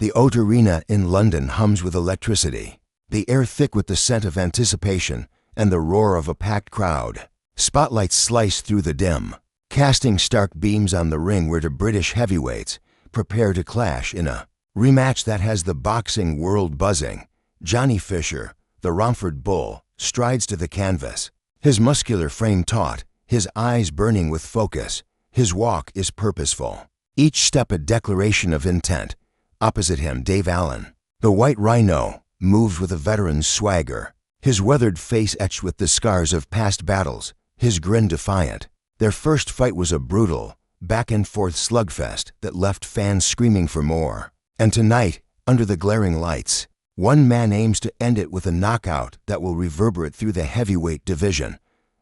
The Oat Arena in London hums with electricity, the air thick with the scent of anticipation and the roar of a packed crowd. Spotlights slice through the dim, casting stark beams on the ring where the British heavyweights prepare to clash in a rematch that has the boxing world buzzing. Johnny Fisher, the Romford Bull, strides to the canvas, his muscular frame taut, his eyes burning with focus. His walk is purposeful, each step a declaration of intent. Opposite him, Dave Allen, the White Rhino, moves with a veteran's swagger, his weathered face etched with the scars of past battles, his grin defiant. Their first fight was a brutal, back-and-forth slugfest that left fans screaming for more. And tonight, under the glaring lights, one man aims to end it with a knockout that will reverberate through the heavyweight division.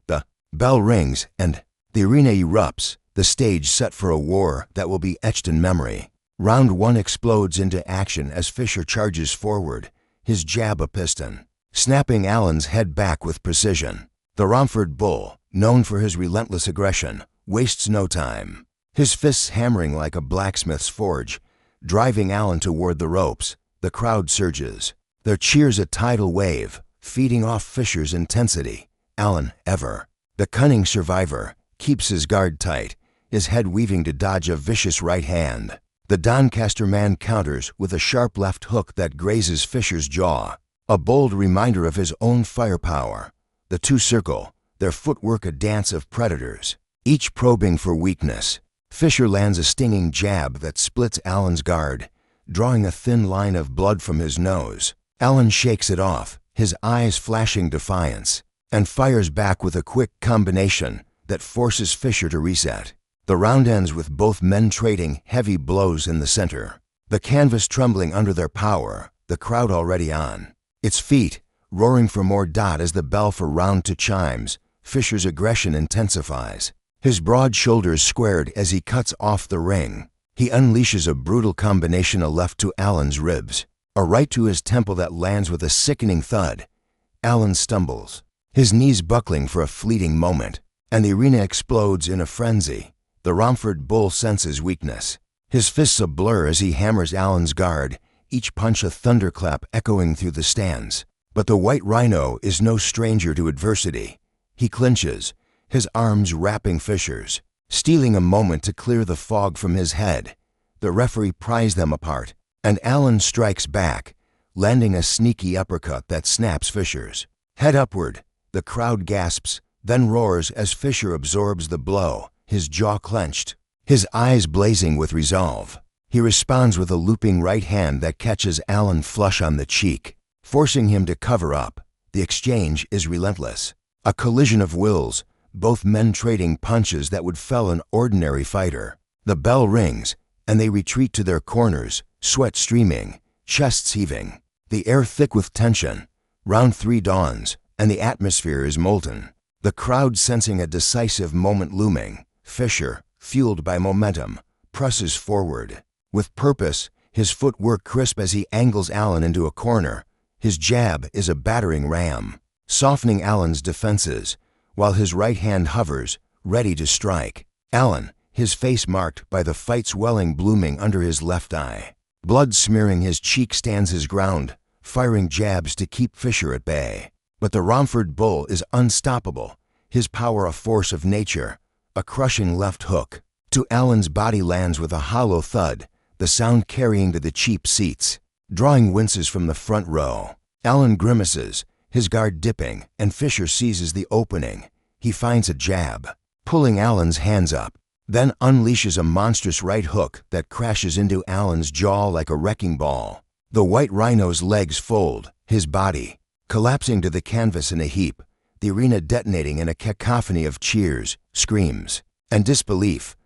The bell rings and the arena erupts, the stage set for a war that will be etched in memory. Round one explodes into action as Fisher charges forward, his jab a piston, snapping Allen's head back with precision. The Romford Bull, known for his relentless aggression, wastes no time, his fists hammering like a blacksmith's forge, driving Allen toward the ropes. The crowd surges, their cheers a tidal wave, feeding off Fisher's intensity. Allen, ever the cunning survivor, keeps his guard tight, his head weaving to dodge a vicious right hand. The Doncaster man counters with a sharp left hook that grazes Fisher's jaw, a bold reminder of his own firepower. The two circle, their footwork a dance of predators, each probing for weakness. Fisher lands a stinging jab that splits Allen's guard, drawing a thin line of blood from his nose. Allen shakes it off, his eyes flashing defiance, and fires back with a quick combination that forces Fisher to reset. The round ends with both men trading heavy blows in the center, the canvas trembling under their power, the crowd already on its feet, roaring for more. As the bell for round two chimes, Fisher's aggression intensifies, his broad shoulders squared as he cuts off the ring. He unleashes a brutal combination, a left to Allen's ribs, a right to his temple that lands with a sickening thud. Allen stumbles, his knees buckling for a fleeting moment, and the arena explodes in a frenzy. The Romford Bull senses weakness, his fists a blur as he hammers Allen's guard, each punch a thunderclap echoing through the stands. But the White Rhino is no stranger to adversity. He clinches, his arms wrapping Fisher's, stealing a moment to clear the fog from his head. The referee pries them apart, and Allen strikes back, landing a sneaky uppercut that snaps Fisher's head upward. The crowd gasps, then roars as Fisher absorbs the blow, his jaw clenched, his eyes blazing with resolve. He responds with a looping right hand that catches Allen flush on the cheek, forcing him to cover up. The exchange is relentless, a collision of wills, both men trading punches that would fell an ordinary fighter. The bell rings, and they retreat to their corners, sweat streaming, chests heaving, the air thick with tension. Round three dawns, and the atmosphere is molten, the crowd sensing a decisive moment looming. Fisher, fueled by momentum, presses forward. With purpose, his footwork crisp as he angles Allen into a corner. His jab is a battering ram, softening Allen's defenses, while his right hand hovers, ready to strike. Allen, his face marked by the fight's welling blooming under his left eye, blood smearing his cheek, stands his ground, firing jabs to keep Fisher at bay. But the Romford Bull is unstoppable, his power a force of nature. A crushing left hook to Allen's body lands with a hollow thud, the sound carrying to the cheap seats, drawing winces from the front row. Allen grimaces, his guard dipping, and Fisher seizes the opening. He finds a jab, pulling Allen's hands up, then unleashes a monstrous right hook that crashes into Allen's jaw like a wrecking ball. The White Rhino's legs fold, his body collapsing to the canvas in a heap, the arena detonating in a cacophony of cheers, screams, and disbelief.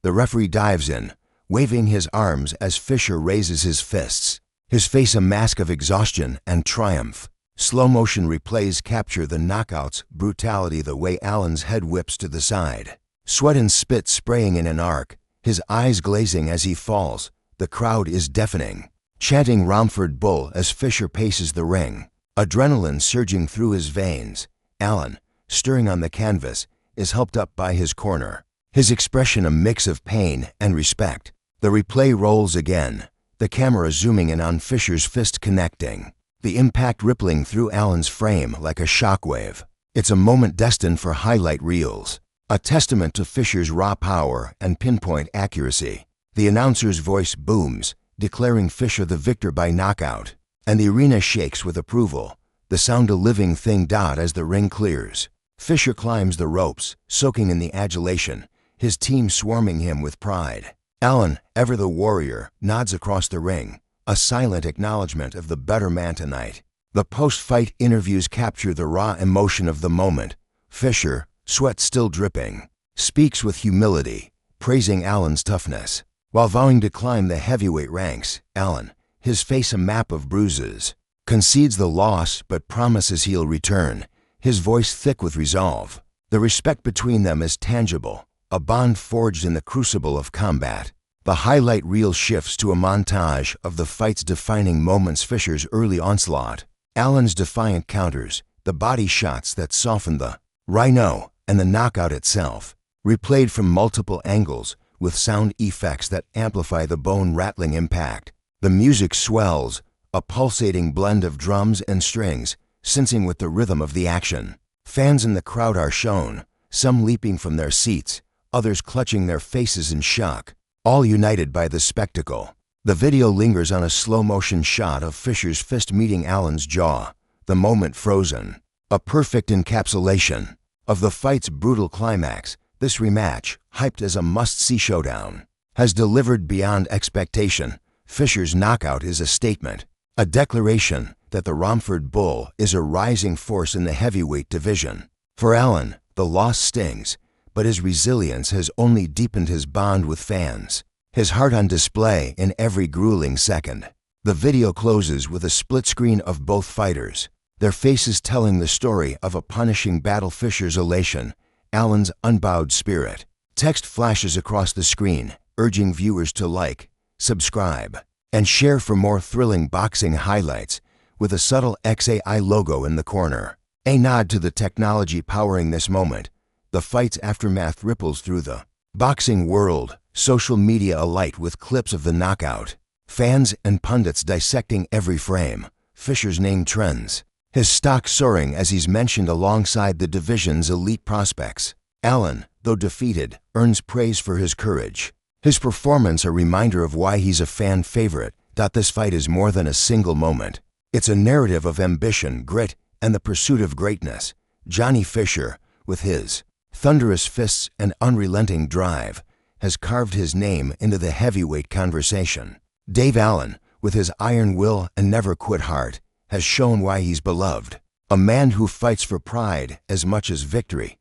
The referee dives in, waving his arms as Fisher raises his fists, his face a mask of exhaustion and triumph. Slow motion replays capture the knockout's brutality, the way Allen's head whips to the side, sweat and spit spraying in an arc, his eyes glazing as he falls. The crowd is deafening, chanting Romford Bull as Fisher paces the ring, adrenaline surging through his veins. Allen, stirring on the canvas, is helped up by his corner, his expression a mix of pain and respect. The replay rolls again, the camera zooming in on Fisher's fist connecting, the impact rippling through Allen's frame like a shockwave. It's a moment destined for highlight reels, a testament to Fisher's raw power and pinpoint accuracy. The announcer's voice booms, declaring Fisher the victor by knockout, and the arena shakes with approval, the sound a living thing as the ring clears. Fisher climbs the ropes, soaking in the adulation, his team swarming him with pride. Allen, ever the warrior, nods across the ring, a silent acknowledgement of the better man tonight. The post-fight interviews capture the raw emotion of the moment. Fisher, sweat still dripping, speaks with humility, praising Allen's toughness. While vowing to climb the heavyweight ranks, Allen, his face a map of bruises, concedes the loss but promises he'll return, his voice thick with resolve. The respect between them is tangible, a bond forged in the crucible of combat. The highlight reel shifts to a montage of the fight's defining moments. Fisher's early onslaught, Allen's defiant counters, the body shots that soften the rhino, and the knockout itself, replayed from multiple angles with sound effects that amplify the bone-rattling impact. The music swells, a pulsating blend of drums and strings, syncing with the rhythm of the action. Fans in the crowd are shown, some leaping from their seats, others clutching their faces in shock, all united by the spectacle. The video lingers on a slow-motion shot of Fisher's fist meeting Allen's jaw, the moment frozen, a perfect encapsulation of the fight's brutal climax. This rematch, hyped as a must-see showdown, has delivered beyond expectation. Fisher's knockout is a statement, a declaration that the Romford Bull is a rising force in the heavyweight division. For Allen, the loss stings, but his resilience has only deepened his bond with fans, his heart on display in every grueling second. The video closes with a split screen of both fighters, their faces telling the story of a punishing battle. Fisher's elation, Allen's unbowed spirit. Text flashes across the screen, urging viewers to like, subscribe, and share for more thrilling boxing highlights, with a subtle XAI logo in the corner, a nod to the technology powering this moment. The fight's aftermath ripples through the boxing world, social media alight with clips of the knockout, fans and pundits dissecting every frame. Fisher's name trends, his stock soaring as he's mentioned alongside the division's elite prospects. Allen, though defeated, earns praise for his courage, his performance a reminder of why he's a fan favorite. This fight is more than a single moment. It's a narrative of ambition, grit, and the pursuit of greatness. Johnny Fisher, with his thunderous fists and unrelenting drive, has carved his name into the heavyweight conversation. Dave Allen, with his iron will and never-quit heart, has shown why he's beloved. A man who fights for pride as much as victory.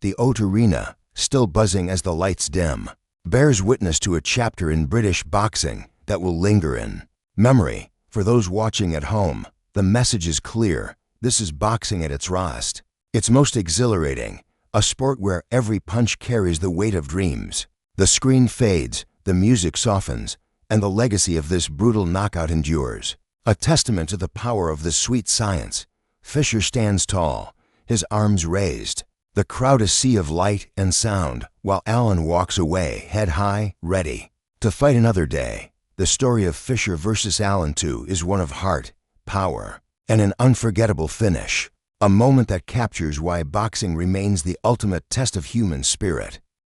The Oat Arena, still buzzing as the lights dim, bears witness to a chapter in British boxing that will linger in memory. For those watching at home, the message is clear. This is boxing at its rawest, its most exhilarating, a sport where every punch carries the weight of dreams. The screen fades, the music softens, and the legacy of this brutal knockout endures, a testament to the power of the sweet science. Fisher stands tall, his arms raised, the crowd a sea of light and sound, while Allen walks away, head high, ready to fight another day. The story of Fisher versus Allen 2 is one of heart, power, and an unforgettable finish, a moment that captures why boxing remains the ultimate test of human spirit.